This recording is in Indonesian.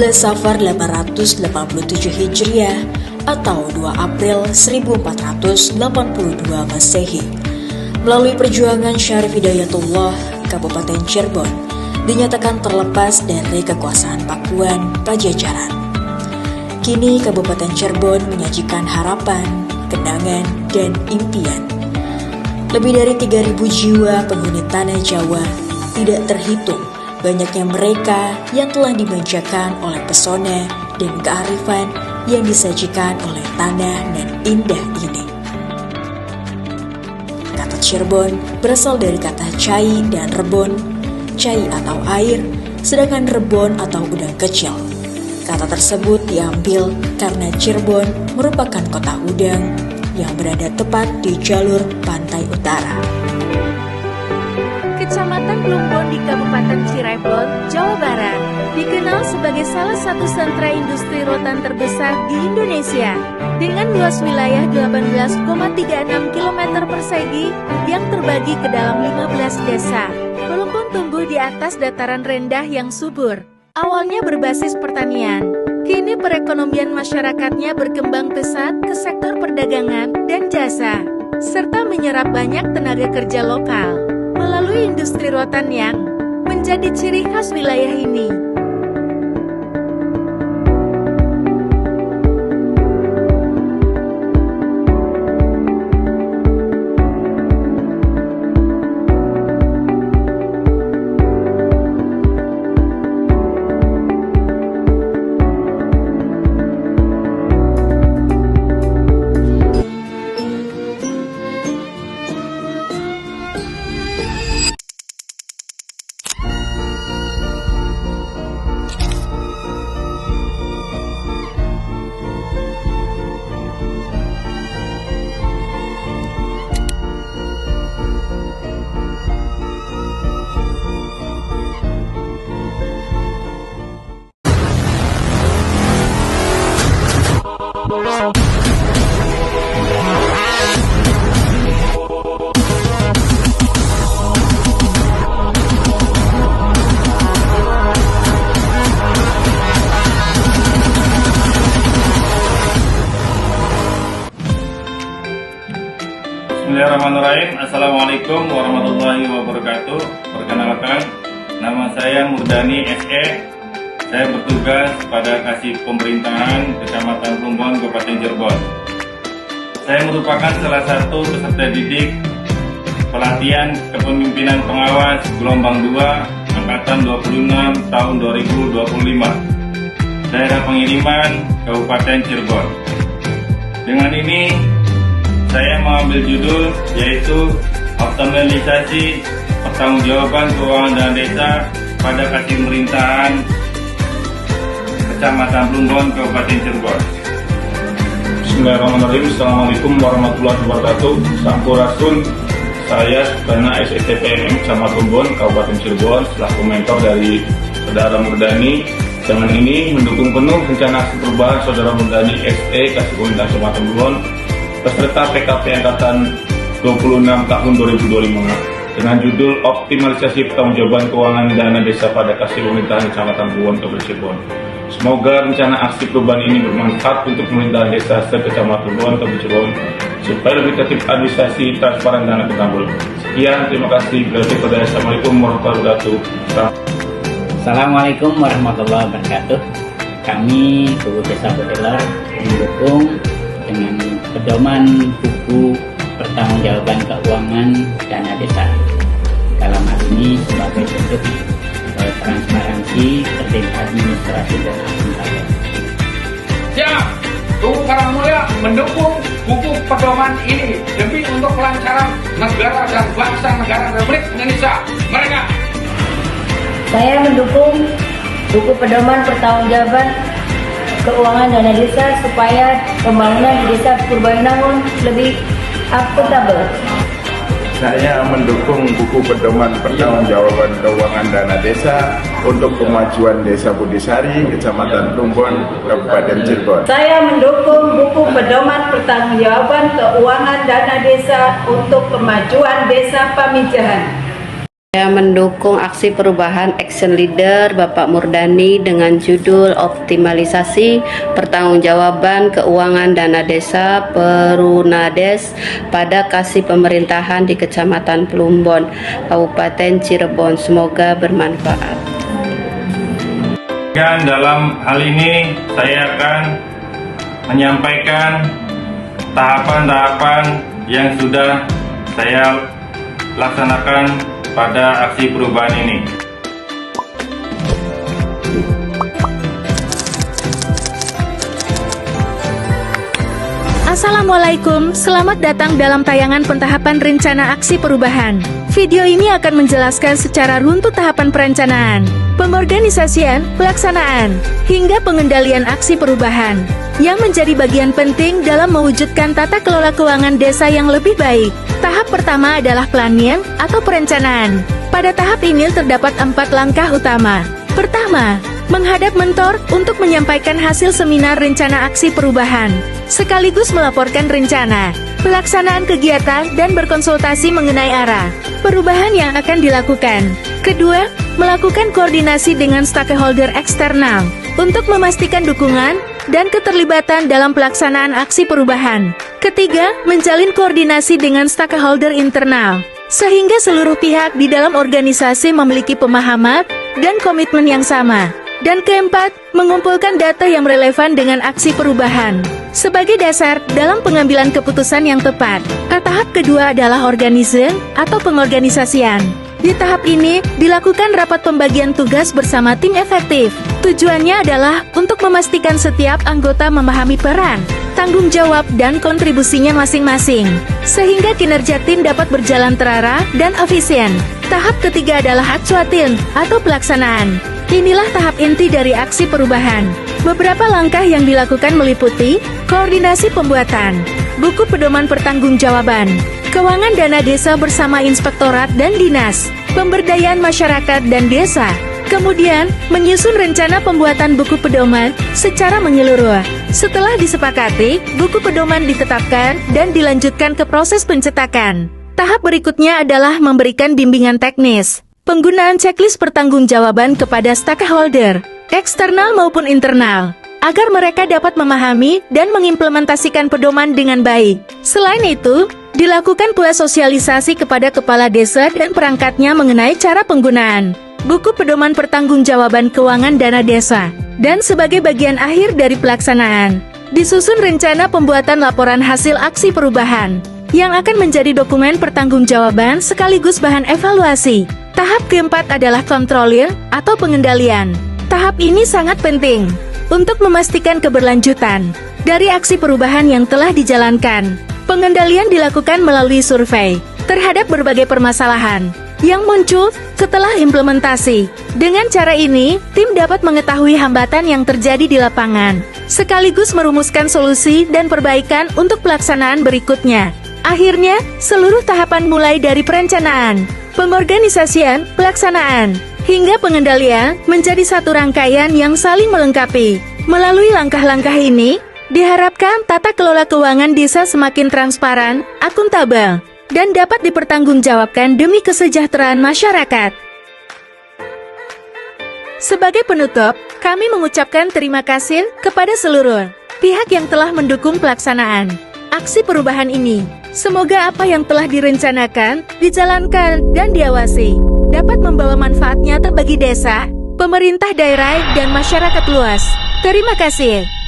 Safar 887 Hijriah atau 2 April 1482 Masehi. Melalui perjuangan Syarif Hidayatullah, Kabupaten Cirebon dinyatakan terlepas dari kekuasaan Pakuan Pajajaran. Kini Kabupaten Cirebon menyajikan harapan, kenangan, dan impian. Lebih dari 3.000 jiwa penghuni Tanah Jawa, tidak terhitung banyaknya mereka yang telah dimanjakan oleh pesona dan kearifan yang disajikan oleh tanah nan indah ini. Kata Cirebon berasal dari kata cai dan rebon, cai atau air, sedangkan rebon atau udang kecil. Kata tersebut diambil karena Cirebon merupakan kota udang yang berada tepat di jalur pantai utara. Kecamatan Plumbon di Kabupaten Cirebon, Jawa Barat, dikenal sebagai salah satu sentra industri rotan terbesar di Indonesia, dengan luas wilayah 18,36 km persegi yang terbagi ke dalam 15 desa. Plumbon tumbuh di atas dataran rendah yang subur. Awalnya berbasis pertanian, kini perekonomian masyarakatnya berkembang pesat ke sektor perdagangan dan jasa, serta menyerap banyak tenaga kerja lokal melalui industri rotan yang menjadi ciri khas wilayah ini. Bismillahirrahmanirrahim. Assalamualaikum warahmatullahi wabarakatuh. Perkenalkan, nama saya Murdani SE. Saya bertugas pada Kasih Pemerintahan Kecamatan Plumbon, Kabupaten Cirebon. Saya merupakan salah satu peserta didik pelatihan kepemimpinan pengawas gelombang 2 angkatan 26 tahun 2025. Daerah pengiriman Kabupaten Cirebon. Dengan ini saya mengambil judul yaitu optimalisasi pertanggungjawaban keuangan dana desa pada Kasih Pemerintahan Kecamatan Plumbon, Kabupaten Cirebon. Bismillahirrahmanirrahim. Assalamualaikum warahmatullahi wabarakatuh. Sampurasun. Saya karena SSTPMM Kecamatan Plumbon, Kabupaten Cirebon, selaku mentor dari Saudara Murdani. Dengan ini mendukung penuh rencana aksi perubahan Saudara Murdani SE Kasih Pemerintahan Kecamatan Plumbon peserta PKP angkatan 26 tahun 2025 dengan judul optimalisasi pertanggungjawaban keuangan dana desa pada Kasih Pemerintahan Kecamatan Plumbon, Kabupaten Cirebon. Semoga rencana aksi perubahan ini bermanfaat untuk pemerintahan desa Kecamatan Plumbon, Kabupaten Cirebon supaya lebih tertib, administrasi, transparan, dan akuntabel. Sekian, terima kasih. Assalamualaikum warahmatullahi wabarakatuh. Assalamualaikum warahmatullahi wabarakatuh. Kami Buku Desa Bodeler mendukung dengan pedoman buku pertanggungjawaban keuangan dana desa. Dalam hal ini sebagai bentuk transparansi, tertib administrasi dan akuntabel. Siap, Tubuh Karang Mulia mendukung buku pedoman ini demi untuk kelancaran negara dan bangsa negara Republik Indonesia. Mereka. Saya mendukung buku pedoman pertanggungjawaban keuangan dana desa supaya pembangunan di desa Purbanangun lebih akuntabel. Saya mendukung buku pedoman pertanggungjawaban keuangan dana desa untuk kemajuan Desa Budisari, Kecamatan Plumbon, Kabupaten Cirebon. Saya mendukung buku pedoman pertanggungjawaban keuangan dana desa untuk kemajuan Desa Pamijahan. Saya mendukung aksi perubahan Action Leader Bapak Murdani dengan judul Optimalisasi Pertanggungjawaban Keuangan Dana Desa Perunades pada Kasih Pemerintahan di Kecamatan Plumbon, Kabupaten Cirebon. Semoga bermanfaat. Dan dalam hal ini saya akan menyampaikan tahapan-tahapan yang sudah saya laksanakan pada aksi perubahan ini. Assalamualaikum, selamat datang dalam tayangan pentahapan rencana aksi perubahan. Video ini akan menjelaskan secara runtut tahapan perencanaan, pengorganisasian, pelaksanaan, hingga pengendalian aksi perubahan yang menjadi bagian penting dalam mewujudkan tata kelola keuangan desa yang lebih baik. Tahap pertama adalah planning atau perencanaan. Pada tahap ini terdapat 4 langkah utama. Pertama, menghadap mentor untuk menyampaikan hasil seminar rencana aksi perubahan, sekaligus melaporkan rencana, pelaksanaan kegiatan dan berkonsultasi mengenai arah perubahan yang akan dilakukan. Kedua, melakukan koordinasi dengan stakeholder eksternal untuk memastikan dukungan dan keterlibatan dalam pelaksanaan aksi perubahan. Ketiga, menjalin koordinasi dengan stakeholder internal, sehingga seluruh pihak di dalam organisasi memiliki pemahaman dan komitmen yang sama. Dan keempat, mengumpulkan data yang relevan dengan aksi perubahan sebagai dasar dalam pengambilan keputusan yang tepat. Tahap kedua adalah organizing atau pengorganisasian. Di tahap ini, dilakukan rapat pembagian tugas bersama tim efektif. Tujuannya adalah untuk memastikan setiap anggota memahami peran, tanggung jawab, dan kontribusinya masing-masing, sehingga kinerja tim dapat berjalan terarah dan efisien. Tahap ketiga adalah actuating atau pelaksanaan. Inilah tahap inti dari aksi perubahan. Beberapa langkah yang dilakukan meliputi koordinasi pembuatan buku pedoman pertanggungjawaban, keuangan dana desa bersama inspektorat dan dinas, pemberdayaan masyarakat dan desa. Kemudian, menyusun rencana pembuatan buku pedoman secara menyeluruh. Setelah disepakati, buku pedoman ditetapkan dan dilanjutkan ke proses pencetakan. Tahap berikutnya adalah memberikan bimbingan teknis, penggunaan checklist pertanggungjawaban kepada stakeholder, eksternal maupun internal, agar mereka dapat memahami dan mengimplementasikan pedoman dengan baik. Selain itu, dilakukan pula sosialisasi kepada kepala desa dan perangkatnya mengenai cara penggunaan buku pedoman pertanggungjawaban keuangan dana desa. Dan sebagai bagian akhir dari pelaksanaan, disusun rencana pembuatan laporan hasil aksi perubahan yang akan menjadi dokumen pertanggungjawaban sekaligus bahan evaluasi. Tahap keempat adalah controlling atau pengendalian. Tahap ini sangat penting untuk memastikan keberlanjutan dari aksi perubahan yang telah dijalankan. Pengendalian dilakukan melalui survei terhadap berbagai permasalahan yang muncul setelah implementasi. Dengan cara ini, tim dapat mengetahui hambatan yang terjadi di lapangan, sekaligus merumuskan solusi dan perbaikan untuk pelaksanaan berikutnya. Akhirnya, seluruh tahapan mulai dari perencanaan, pengorganisasian, pelaksanaan, hingga pengendalian menjadi satu rangkaian yang saling melengkapi. Melalui langkah-langkah ini, diharapkan tata kelola keuangan desa semakin transparan, akuntabel, dan dapat dipertanggungjawabkan demi kesejahteraan masyarakat. Sebagai penutup, kami mengucapkan terima kasih kepada seluruh pihak yang telah mendukung pelaksanaan aksi perubahan ini. Semoga apa yang telah direncanakan, dijalankan, dan diawasi dapat membawa manfaat nyata bagi desa, pemerintah daerah, dan masyarakat luas. Terima kasih.